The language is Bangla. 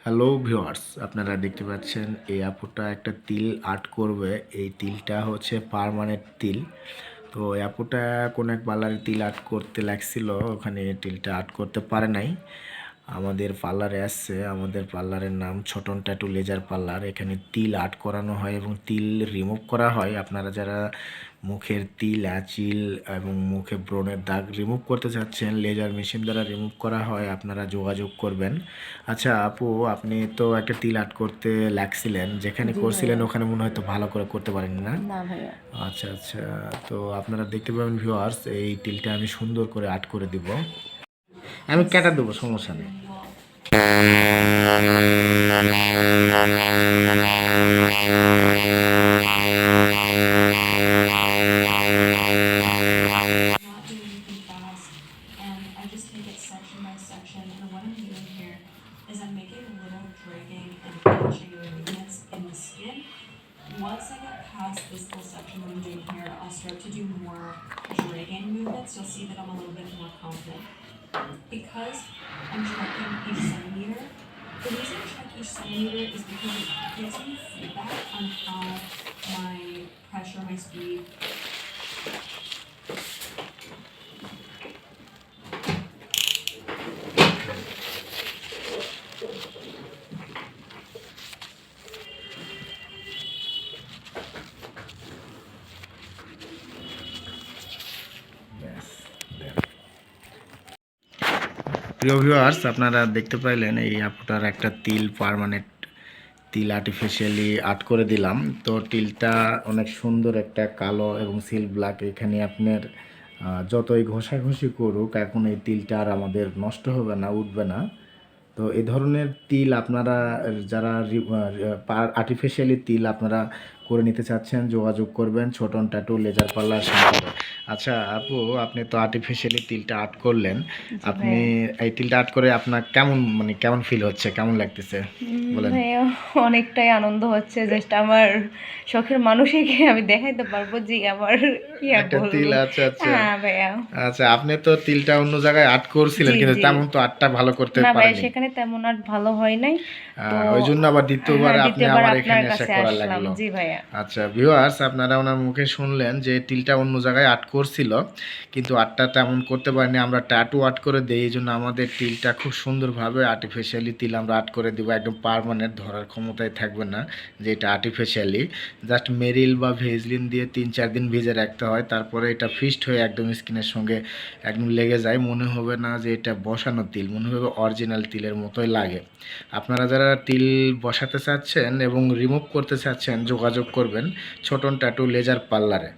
হ্যালো ভিউয়ার্স, আপনারা দেখতে পাচ্ছেন এই আপুটা একটা তিল আর্ট করবে। এই তিলটা হচ্ছে পার্মানেন্ট তিল। তো এই আপুটা কোনো এক পার্লারে তিল আর্ট করতে লাগছিল, ওখানে তিলটা আর্ট করতে পারে নাই। আমাদের পার্লারে আসছে। আমাদের পার্লারের নাম ছোটন ট্যাটু লেজার পার্লার। এখানে তিল আর্ট করানো হয় এবং তিল রিমুভ করা হয়। আপনারা যারা মুখের তিল আঁচিল এবং মুখে ব্রণের দাগ রিমুভ করতে চাচ্ছেন, লেজার মেশিন দ্বারা রিমুভ করা হয়, আপনারা যোগাযোগ করবেন। আচ্ছা আপু, আপনি তো একটা তিল আর্ট করতে লাগছিলেন, যেখানে জি করছিলেন ভাইয়া। ওখানে মনে হয় তো ভালো করে করতে পারেন না। না ভাইয়া। আচ্ছা আচ্ছা, তো আপনারা দেখতে পাবেন ভিউয়ার্স, এই তিলটা আমি সুন্দর করে আর্ট করে দিব। আমি কেটে দেবো, সমস্যা নেই। not do anything fast, and I just take it section by section. And what I'm doing here is I'm making little dragging and pinching movements in the skin. Once I get past this little section that I'm doing here, I'll start to do more dragging movements. You'll see that I'm a little bit more confident. Because I'm checking each centimeter, the reason I check each centimeter is because it gives me feedback on how my pressure, my speed, প্রিয় ভিউয়ার্স, আপনারা দেখতে পাইলেন এই আপুটার একটা তিল পার্মানেন্ট তিল আর্টিফিশিয়ালি আর্ট করে দিলাম। তো তিলটা অনেক সুন্দর একটা কালো এবং সিল ব্ল্যাক। এখানে আপনার যতই ঘষাঘষি করুক, এখন এই তিলটা আর আমাদের নষ্ট হবে না, উঠবে না। তো এই ধরনের তিল আপনারা যারা আর্টিফিশিয়ালি তিল আপনারা করে নিতে চাচ্ছেন, যোগাযোগ করবেন ছোটন ট্যাটু লেজার পার্লার সাথে। আচ্ছা আপু, আপনি তো আর্টিফিশিয়ালি তিলটা আর্ট করলেন, জি আপনি ভাইয়া। এই তিলটা আর্ট করে আপনার কেমন কেমন ফিল হচ্ছে, কেমন লাগতেছে বলেন? ভাইয়া, অনেকটাই আনন্দ হচ্ছে। জাস্ট আমার শখের মানুষকে আমি দেখাইতে পারবো যে আমার কি আর একটা তিল, বলবো। আচ্ছা আচ্ছা। হ্যাঁ ভাইয়া। আচ্ছা, আপনি তো তিলটা অন্য জায়গায় আর্ট করছিলেন, জি কিন্তু জি। তেমন তো আর্টটা ভালো করতে না ভাইয়া, পারেনি। সেখানে তেমন আর ভালো হয় নাই। তো ওই জন্য আবার দ্বিতীয়বার হ্যাঁ, আপনি দ্বিতীয়বার আমার আপনার এখানে এসে কাছে করা আসলাম। লাগলো। জি ভাইয়া। আচ্ছা ভিউয়ার্স, আপনারা ওনার মুখে শুনলেন যে তিলটা অন্য জায়গায় আর্ট করছিল, কিন্তু আর্টটা তেমন করতে পারিনি। আমরা ট্যাটু আর্ট করে দিই, এই জন্য আমাদের তিলটা খুব সুন্দরভাবে আর্টিফিশিয়ালি তিল আমরা আর্ট করে দিব। একদম পার্মানেন্ট, ধরার ক্ষমতায় থাকবে না যে এটা আর্টিফিশিয়ালি। জাস্ট মেরিল বা ভেজলিন দিয়ে 3-4 দিন ভিজে রাখতে হয়, তারপরে এটা ফিক্সড হয়ে একদম স্কিনের সঙ্গে একদম লেগে যায়। মনে হবে না যে এটা বসানো তিল, মনে হবে অরিজিনাল তিলের মতোই লাগে। আপনারা যারা তিল বসাতে চাচ্ছেন এবং রিমুভ করতে চাচ্ছেন, যোগাযোগ করবেন ছোটন ট্যাটু লেজার পার্লারে।